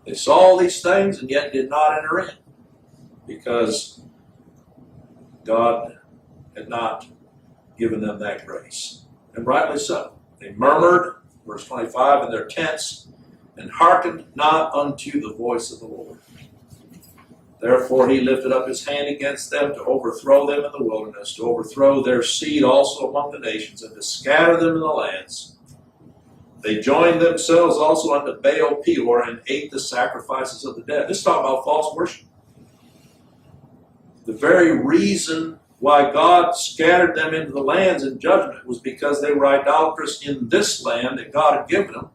They saw these things and yet did not enter in because God had not given them that grace. And rightly so. They murmured, verse 25, in their tents and hearkened not unto the voice of the Lord. Therefore he lifted up his hand against them to overthrow them in the wilderness, to overthrow their seed also among the nations, and to scatter them in the lands. They joined themselves also unto Baal Peor and ate the sacrifices of the dead. This is talking about false worship. The very reason why God scattered them into the lands in judgment was because they were idolatrous in this land that God had given them.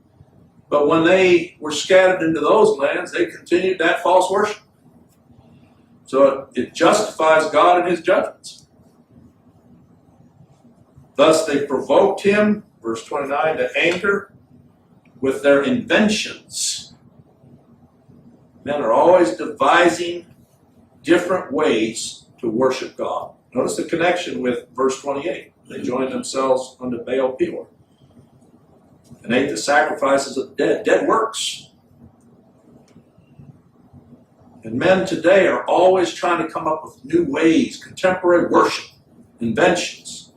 But when they were scattered into those lands, they continued that false worship. So it justifies God in his judgments. Thus they provoked him, verse 29, to anger with their inventions. Men are always devising different ways to worship God. Notice the connection with verse 28. They joined themselves unto Baal Peor and ate the sacrifices of the dead. Dead works. And men today are always trying to come up with new ways, contemporary worship, inventions.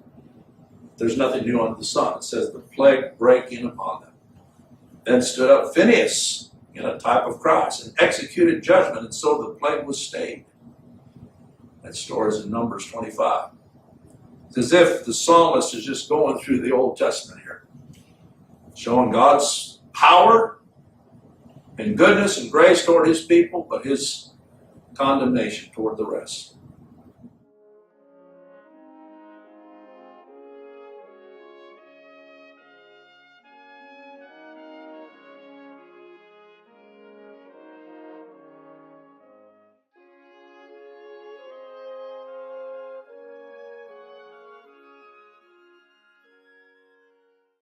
There's nothing new under the sun. It says the plague break in upon them. Then stood up Phinehas in a type of Christ and executed judgment, and so the plague was stayed. That story is in Numbers 25. It's as if the psalmist is just going through the Old Testament here, showing God's power and goodness and grace toward his people, but his condemnation toward the rest.